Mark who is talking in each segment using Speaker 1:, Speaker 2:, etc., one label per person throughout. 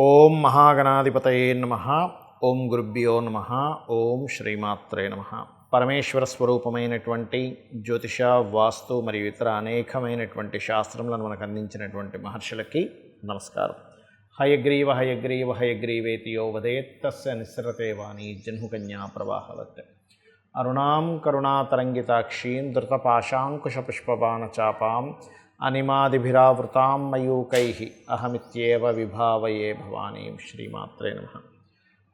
Speaker 1: ఓం మహాగణాధిపతయే నమః. ఓం గురుభ్యో నమః. ఓం శ్రీమాత్రే నమః. పరమేశ్వర స్వరూపమైనటువంటి జ్యోతిష, వాస్తు మరియు ఇతర అనేకమైనటువంటి శాస్త్రములను మనకు అందించినటువంటి మహర్షులకి నమస్కారం. హయగ్రీవ హయగ్రీవ హయగ్రీవేతి యో వదేత్తస్య నిస్సరతే వాణి జహ్నుకన్యా ప్రవాహవత్. అరుణాం కరుణాతరంగితాక్షీం ధృతపాశాంకుశపుష్పబాణచాపాం అనిమాదిభిరావృతాం మయూకైః అహమిత్యేవ విభావయే భవానీం. శ్రీమాత్రే నమః.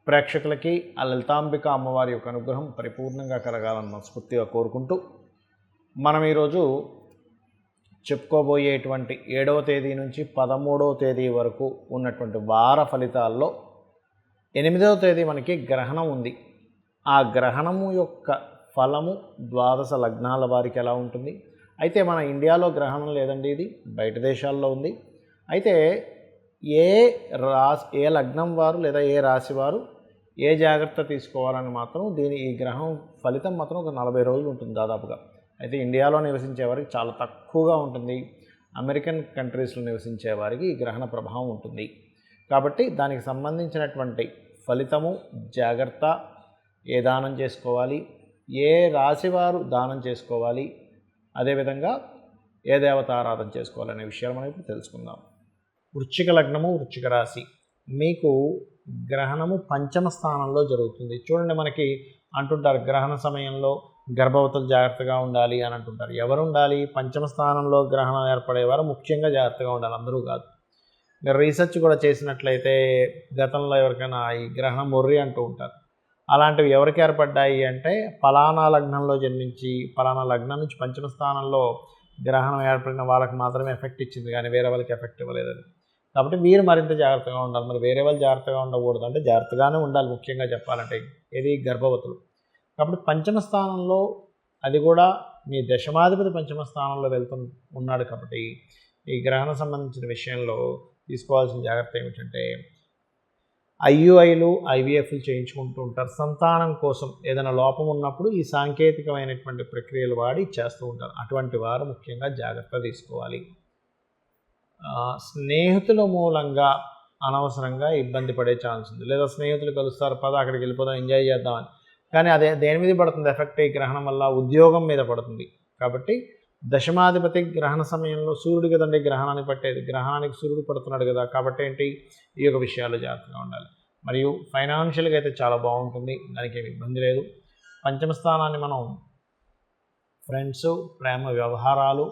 Speaker 1: ప్రేక్షకులకి ఆ లలితాంబిక అమ్మవారి యొక్క అనుగ్రహం పరిపూర్ణంగా కలగాలని మనస్ఫూర్తిగా కోరుకుంటూ మనం ఈరోజు చెప్పుకోబోయేటువంటి 7వ తేదీ నుంచి 13వ తేదీ వరకు ఉన్నటువంటి వార ఫలితాల్లో 8వ తేదీ మనకి గ్రహణం ఉంది. ఆ గ్రహణము యొక్క ఫలము ద్వాదశ లగ్నాల వారికి ఎలా ఉంటుంది? అయితే మన ఇండియాలో గ్రహణం లేదండి, ఇది బయట దేశాల్లో ఉంది. అయితే ఏ లగ్నం వారు లేదా ఏ రాశి వారు ఏ జాగ్రత్త తీసుకోవాలని మాత్రం ఈ గ్రహం ఫలితం మాత్రం ఒక 40 రోజులు ఉంటుంది దాదాపుగా. అయితే ఇండియాలో నివసించే వారికి చాలా తక్కువగా ఉంటుంది. అమెరికన్ కంట్రీస్లో నివసించే వారికి ఈ గ్రహణ ప్రభావం ఉంటుంది. కాబట్టి దానికి సంబంధించినటువంటి ఫలితము, జాగ్రత్త, ఏ దానం చేసుకోవాలి, ఏ రాశి వారు దానం చేసుకోవాలి, అదేవిధంగా ఏ దేవత ఆరాధన చేసుకోవాలనే విషయాలు మనం ఇప్పుడు తెలుసుకుందాం. వృశ్చిక లగ్నము, వృశ్చిక రాశి. మీకు గ్రహణము పంచమ స్థానంలో జరుగుతుంది. చూడండి, మనకి అంటుంటారు గ్రహణ సమయంలో గర్భవతులు జాగ్రత్తగా ఉండాలి అని అంటుంటారు. ఎవరు ఉండాలి? పంచమ స్థానంలో గ్రహణం ఏర్పడేవారు ముఖ్యంగా జాగ్రత్తగా ఉండాలి, అందరూ కాదు. మీరు రీసెర్చ్ కూడా చేసినట్లయితే గతంలో ఎవరికైనా ఈ గ్రహణం మొర్రి అంటూ ఉంటారు. అలాంటివి ఎవరికి ఏర్పడ్డాయి అంటే ఫలానా లగ్నంలో జన్మించి ఫలానా లగ్నం నుంచి పంచమ స్థానంలో గ్రహణం ఏర్పడిన వాళ్ళకి మాత్రమే ఎఫెక్ట్ ఇచ్చింది, కానీ వేరే వాళ్ళకి ఎఫెక్ట్ ఇవ్వలేదని. కాబట్టి మీరు మరింత జాగ్రత్తగా ఉండాలి. మరి వేరే వాళ్ళు జాగ్రత్తగా ఉండకూడదు అంటే జాగ్రత్తగానే ఉండాలి, ముఖ్యంగా చెప్పాలంటే ఇది గర్భవతులు. కాబట్టి పంచమ స్థానంలో, అది కూడా మీ దశమాధిపతి పంచమ స్థానంలో ఉన్నాడు. కాబట్టి ఈ గ్రహణం సంబంధించిన విషయంలో తీసుకోవాల్సిన జాగ్రత్త ఏమిటంటే ఐయుఐలు, ఐవీఎఫ్లు చేయించుకుంటూ ఉంటారు. సంతానం కోసం ఏదైనా లోపం ఉన్నప్పుడు ఈ సాంకేతికమైనటువంటి ప్రక్రియలు వాడి చేస్తూ ఉంటారు. అటువంటి వారు ముఖ్యంగా జాగ్రత్త తీసుకోవాలి. స్నేహితుల మూలంగా అనవసరంగా ఇబ్బంది పడే ఛాన్స్ ఉంది. లేదా స్నేహితులు కలుస్తారు, పద అక్కడికి వెళ్ళిపోదాం, ఎంజాయ్ చేద్దామని. కానీ అదే దేని మీద పడుతుంది ఎఫెక్ట్? ఈ గ్రహణం వల్ల ఉద్యోగం మీద పడుతుంది. కాబట్టి దశమాధిపతి గ్రహణ సమయంలో సూర్యుడు కదండి గ్రహణాన్ని పట్టేది, గ్రహణానికి సూర్యుడు పడుతున్నాడు కదా. కాబట్టి ఏంటి, ఈ యొక్క విషయాలు జాగ్రత్తగా ఉండాలి. మరియు ఫైనాన్షియల్గా అయితే చాలా బాగుంటుంది, దానికి ఏమి ఇబ్బంది లేదు. పంచమ స్థానాన్ని మనం ఫ్రెండ్స్, ప్రేమ వ్యవహారాలు,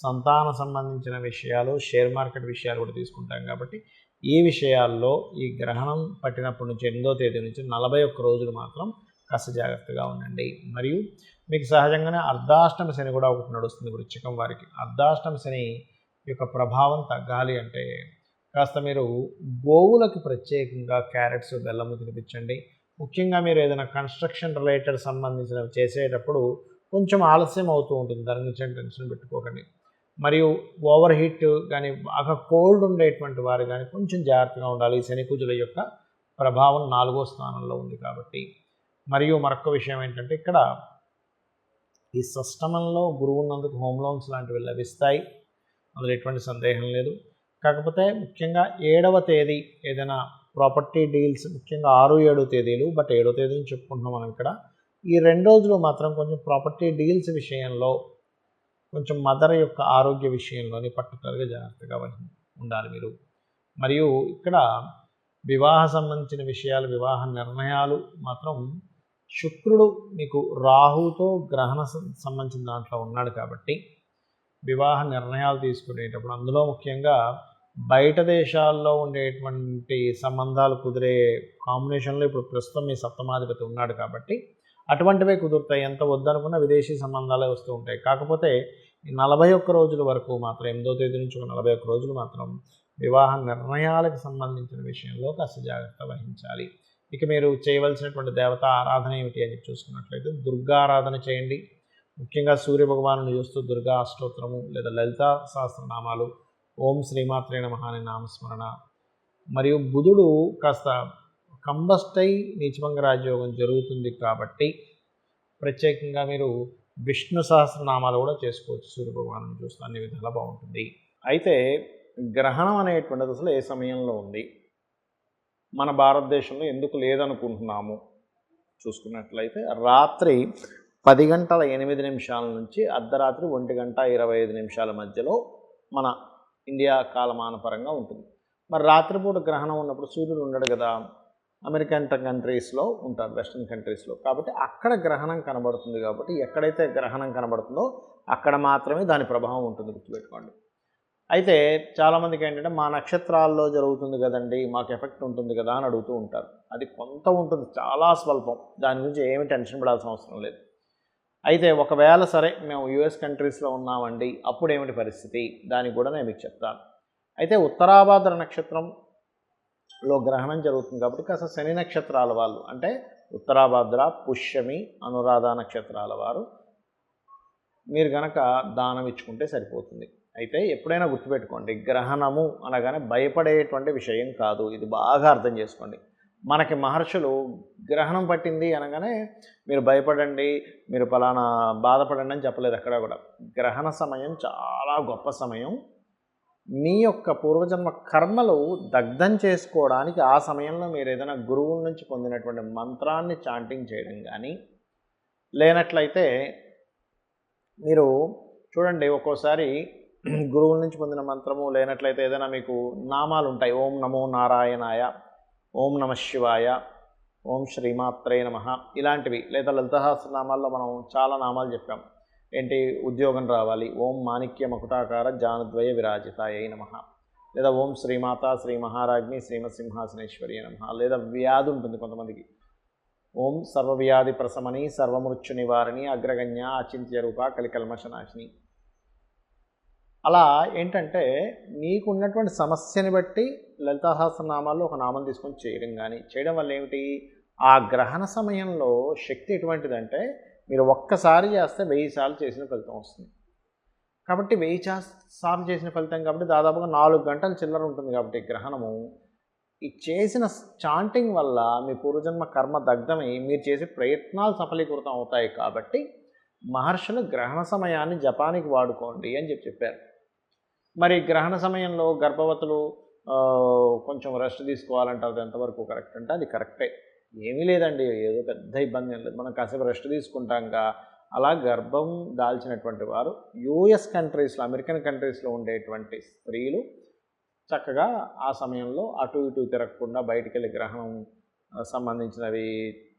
Speaker 1: సంతాన సంబంధించిన విషయాలు, షేర్ మార్కెట్ విషయాలు కూడా తీసుకుంటాం. కాబట్టి ఈ విషయాల్లో ఈ గ్రహణం పట్టినప్పటి నుంచి 8వ తేదీ నుంచి 41 రోజులు మాత్రం కాస్త జాగ్రత్తగా ఉండండి. మరియు మీకు సహజంగానే అర్ధాష్టమ శని కూడా ఒకటి నడుస్తుంది వృశ్చికం వారికి. అర్ధాష్టమ శని యొక్క ప్రభావం తగ్గాలి అంటే కాస్త మీరు గోవులకు ప్రత్యేకంగా క్యారెట్స్, బెల్లము తినిపించండి. ముఖ్యంగా మీరు ఏదైనా కన్స్ట్రక్షన్ రిలేటెడ్ సంబంధించినవి చేసేటప్పుడు కొంచెం ఆలస్యం అవుతూ ఉంటుంది, దాని గురించి టెన్షన్ పెట్టుకోకండి. మరియు ఓవర్ హీట్ కానీ బాగా కోల్డ్ ఉండేటువంటి వారు కానీ కొంచెం జాగ్రత్తగా ఉండాలి. శని కుజుల యొక్క ప్రభావం 4వ స్థానంలో ఉంది కాబట్టి. మరియు మరొక విషయం ఏంటంటే ఇక్కడ ఈ షష్టమంలో గురువు ఉన్నందుకు హోమ్ లోన్స్ లాంటివి లభిస్తాయి, అందులో ఎటువంటి సందేహం లేదు. కాకపోతే ముఖ్యంగా 7వ తేదీ ఏదైనా ప్రాపర్టీ డీల్స్, ముఖ్యంగా 6, 7 తేదీలు, బట్ 7వ తేదీని చెప్పుకుంటున్నాం మనం ఇక్కడ. ఈ 2 రోజులు మాత్రం కొంచెం ప్రాపర్టీ డీల్స్ విషయంలో, కొంచెం మదర్ యొక్క ఆరోగ్య విషయంలోని పర్టికులర్గా జాగ్రత్తగా ఉండాలి మీరు. మరియు ఇక్కడ వివాహ సంబంధించిన విషయాలు, వివాహ నిర్ణయాలు మాత్రం శుక్రుడు మీకు రాహుతో గ్రహణ సంబంధించిన దాంట్లో ఉన్నాడు. కాబట్టి వివాహ నిర్ణయాలు తీసుకునేటప్పుడు అందులో ముఖ్యంగా బయట దేశాల్లో ఉండేటువంటి సంబంధాలు కుదిరే కాంబినేషన్లో ఇప్పుడు ప్రస్తుతం మీ సప్తమాధిపతి ఉన్నాడు. కాబట్టి అటువంటివే కుదురుతాయి. ఎంత వద్దనుకున్న విదేశీ సంబంధాలే వస్తూ ఉంటాయి. కాకపోతే ఈ 41 రోజుల వరకు మాత్రం 8వ తేదీ నుంచి 41 రోజులు మాత్రం వివాహ నిర్ణయాలకు సంబంధించిన విషయంలో కాస్త జాగ్రత్త వహించాలి. ఇక మీరు చేయవలసినటువంటి దేవత ఆరాధన ఏమిటి అని చూసుకున్నట్లయితే దుర్గా ఆరాధన చేయండి. ముఖ్యంగా సూర్య భగవాను చూస్తూ దుర్గా అష్టోత్తరము లేదా లలితా సహస్రనామాలు, ఓం శ్రీమాత్రే నమః అనే నామస్మరణ. మరియు బుధుడు కాస్త కంబస్ట్ అయి నీచభంగ రాజయోగం జరుగుతుంది కాబట్టి ప్రత్యేకంగా మీరు విష్ణు సహస్రనామాలు కూడా చేసుకోవచ్చు. సూర్య భగవాను చూస్తూ అన్ని విధాలా బాగుంటుంది. అయితే గ్రహణం అనేటువంటిది అసలు ఏ సమయంలో ఉంది, మన భారతదేశంలో ఎందుకు లేదనుకుంటున్నాము చూసుకున్నట్లయితే రాత్రి 10:08 నుంచి అర్ధరాత్రి 1:25 మధ్యలో మన ఇండియా కాలమానపరంగా ఉంటుంది. మరి రాత్రిపూట గ్రహణం ఉన్నప్పుడు సూర్యుడు ఉండడు కదా, అమెరికన్ కంట్రీస్లో ఉంటారు, వెస్ట్రన్ కంట్రీస్లో. కాబట్టి అక్కడ గ్రహణం కనబడుతుంది. కాబట్టి ఎక్కడైతే గ్రహణం కనబడుతుందో అక్కడ మాత్రమే దాని ప్రభావం ఉంటుంది, గుర్తుపెట్టుకోండి. అయితే చాలామందికి ఏంటంటే మా నక్షత్రాల్లో జరుగుతుంది కదండి, మాకు ఎఫెక్ట్ ఉంటుంది కదా అని అడుగుతూ ఉంటారు. అది కొంత ఉంటుంది, చాలా స్వల్పం, దాని గురించి ఏమి టెన్షన్ పడాల్సిన అవసరం లేదు. అయితే ఒకవేళ సరే మేము యుఎస్ కంట్రీస్లో ఉన్నామండి, అప్పుడు ఏమిటి పరిస్థితి, దానికి కూడా నేను మీకు చెప్తాను. అయితే ఉత్తరాభాద్ర నక్షత్రంలో గ్రహణం జరుగుతుంది కాబట్టి కాస్త శని నక్షత్రాల వాళ్ళు, అంటే ఉత్తరాభాద్ర, పుష్యమి, అనురాధ నక్షత్రాల వారు మీరు గనక దానం ఇచ్చుకుంటే సరిపోతుంది. అయితే ఎప్పుడైనా గుర్తుపెట్టుకోండి, గ్రహణము అనగానే భయపడేటువంటి విషయం కాదు, ఇది బాగా అర్థం చేసుకోండి. మనకి మహర్షులు గ్రహణం పట్టింది అనగానే మీరు భయపడండి, మీరు ఫలానా బాధపడండి అని చెప్పలేదు ఎక్కడా కూడా. గ్రహణ సమయం చాలా గొప్ప సమయం. మీ యొక్క పూర్వజన్మ కర్మలు దగ్ధం చేసుకోవడానికి ఆ సమయంలో మీరు ఏదైనా గురువుల నుంచి పొందినటువంటి మంత్రాన్ని చాంటింగ్ చేయడం కానీ, లేనట్లయితే మీరు చూడండి ఒక్కోసారి గురువుల నుంచి పొందిన మంత్రము లేనట్లయితే ఏదైనా మీకు నామాలు ఉంటాయి, ఓం నమో నారాయణాయ, ఓం నమ శివాయ, ఓం శ్రీమాత్రే నమః, ఇలాంటివి. లేదా లలితసహస్రనామాల్లో మనం చాలా నామాలు చెప్పాం. ఏంటి, ఉద్యోగం రావాలి, ఓం మాణిక్య మకుటాకార జానుద్వయ విరాజితాయ నమః, లేదా ఓం శ్రీమాత శ్రీ మహారాజ్ఞి శ్రీమత్సింహాసనేశ్వరి నమః. లేదా వ్యాధి ఉంటుంది కొంతమందికి, ఓం సర్వవ్యాధి ప్రశమని సర్వమృత్యు నివారిణి అగ్రగణ్య అచింత్య రూప కలికల్మషనాశిని. అలా ఏంటంటే మీకు ఉన్నటువంటి సమస్యని బట్టి లలితా సహస్రనామాల్లో ఒక నామం తీసుకొని చేయడం కానీ, చేయడం వల్ల ఏమిటి, ఆ గ్రహణ సమయంలో శక్తి ఎటువంటిదంటే మీరు ఒక్కసారి చేస్తే 1000 సార్లు చేసిన ఫలితం వస్తుంది. కాబట్టి 1000 సార్లు చేసిన ఫలితం కాబట్టి దాదాపుగా 4 గంటల చిల్లర ఉంటుంది. కాబట్టి గ్రహణము ఈ చేసిన చాంటింగ్ వల్ల మీ పూర్వజన్మ కర్మ దగ్ధమై మీరు చేసే ప్రయత్నాలు సఫలీకృతం అవుతాయి. కాబట్టి మహర్షులు గ్రహణ సమయాన్ని జపానికి వాడుకోండి అని చెప్పారు. మరి గ్రహణ సమయంలో గర్భవతులు కొంచెం రెస్ట్ తీసుకోవాలంటారు, అది ఎంతవరకు కరెక్ట్ అంటే అది కరెక్టే, ఏమీ లేదండి, ఏదో పెద్ద ఇబ్బంది ఏం లేదు, మనం కాసేపు రెస్ట్ తీసుకుంటాంగా. అలా గర్భం దాల్చినటువంటి వారు యుఎస్ కంట్రీస్లో, అమెరికన్ కంట్రీస్లో ఉండేటువంటి స్త్రీలు చక్కగా ఆ సమయంలో అటు ఇటు తిరగకుండా బయటికి వెళ్ళి గ్రహణం సంబంధించినవి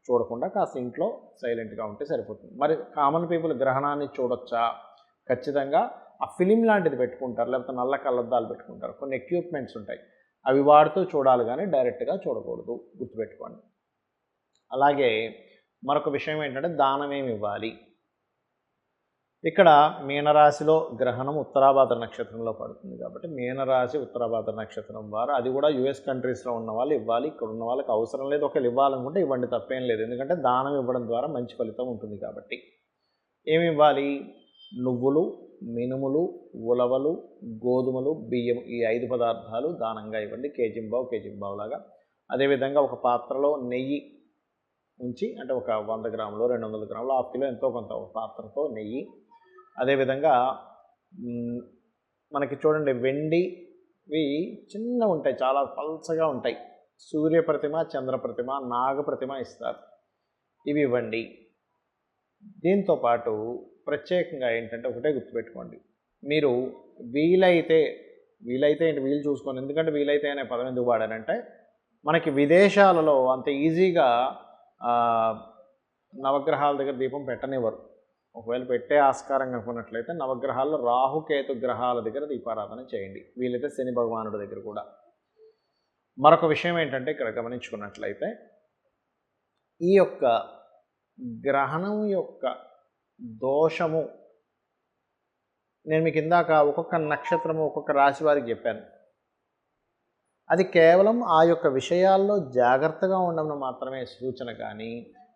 Speaker 1: చూడకుండా కాస్త ఇంట్లో సైలెంట్గా ఉంటే సరిపోతుంది. మరి కామన్ పీపుల్ గ్రహణాన్ని చూడొచ్చా? ఖచ్చితంగా ఆ ఫిలిం లాంటిది పెట్టుకుంటారు, లేకపోతే నల్ల కళ్ళద్దాలు పెట్టుకుంటారు, కొన్ని ఎక్విప్మెంట్స్ ఉంటాయి, అవి వాడుతూ చూడాలి కానీ డైరెక్ట్గా చూడకూడదు, గుర్తుపెట్టుకోండి. అలాగే మరొక విషయం ఏంటంటే దానం ఏమి ఇవ్వాలి. ఇక్కడ మీనరాశిలో గ్రహణం ఉత్తరాభాద్ర నక్షత్రంలో పడుతుంది కాబట్టి మీనరాశి ఉత్తరాభాద్ర నక్షత్రం వారు, అది కూడా యుఎస్ కంట్రీస్లో ఉన్న వాళ్ళు ఇవ్వాలి. ఇక్కడ ఉన్న వాళ్ళకి అవసరం లేదు, ఒకవేళ ఇవ్వాలనుకుంటే ఇవ్వండి, తప్పేం లేదు. ఎందుకంటే దానం ఇవ్వడం ద్వారా మంచి ఫలితం ఉంటుంది కాబట్టి. ఏమి ఇవ్వాలి, నువ్వులు, మినుములు, ఉలవలు, గోధుమలు, బియ్యం, ఈ 5 పదార్థాలు దానంగా ఇవ్వండి, కేజీంబావు లాగా. అదేవిధంగా ఒక పాత్రలో నెయ్యి ఉంచి, అంటే ఒక 100 గ్రాములు 200 గ్రాములు 1/2 కిలో ఎంతో కొంత ఒక పాత్రతో నెయ్యి. అదేవిధంగా మనకి చూడండి వెండివి చిన్న ఉంటాయి, చాలా పల్చగా ఉంటాయి, సూర్య ప్రతిమ, చంద్ర ప్రతిమ, నాగ ప్రతిమ ఇస్తారు, ఇవి ఇవ్వండి. దీంతోపాటు ప్రత్యేకంగా ఏంటంటే ఒకటే గుర్తుపెట్టుకోండి, మీరు వీలైతే ఏంటి వీలు చూసుకోండి. ఎందుకంటే వీలైతే అనే పదం ఎందుకు వాడారంటే మనకి విదేశాలలో అంత ఈజీగా నవగ్రహాల దగ్గర దీపం పెట్టనివ్వరు. ఒకవేళ పెట్టే ఆస్కారం కనుకున్నట్లయితే నవగ్రహాల్లో రాహుకేతు గ్రహాల దగ్గర దీపారాధన చేయండి, వీలైతే శని భగవానుడి దగ్గర కూడా. మరొక విషయం ఏంటంటే ఇక్కడ గమనించుకున్నట్లయితే ఈ యొక్క గ్రహణం యొక్క దోషము నేను మీకు ఇందాక ఒక్కొక్క నక్షత్రము ఒక్కొక్క రాశి వారికి చెప్పాను. అది కేవలం ఆ యొక్క విషయాల్లో జాగ్రత్తగా ఉండడం మాత్రమే సూచన, కానీ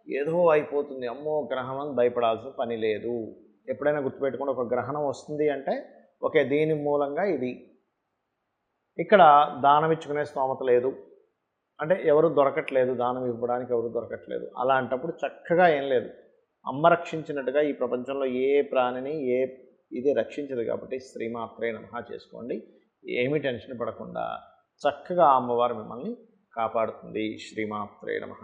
Speaker 1: ఏదో అయిపోతుంది అమ్మో గ్రహణం అని భయపడాల్సిన పని లేదు. ఎప్పుడైనా గుర్తుపెట్టుకోండి, ఒక గ్రహణం వస్తుంది అంటే ఓకే దీని మూలంగా ఇది, ఇక్కడ దానం ఇచ్చుకునే స్తోమత లేదు అంటే ఎవరు దొరకట్లేదు, దానం ఇవ్వడానికి ఎవరు దొరకట్లేదు, అలాంటప్పుడు చక్కగా ఏం లేదు, అమ్మ రక్షించినట్టుగా ఈ ప్రపంచంలో ఏ ప్రాణిని ఇది రక్షించదు. కాబట్టి శ్రీమాత్రే నమః చేసుకోండి, ఏమీ టెన్షన్ పడకుండా చక్కగా అమ్మవారు మిమ్మల్ని కాపాడుతుంది. శ్రీమాత్రే నమః.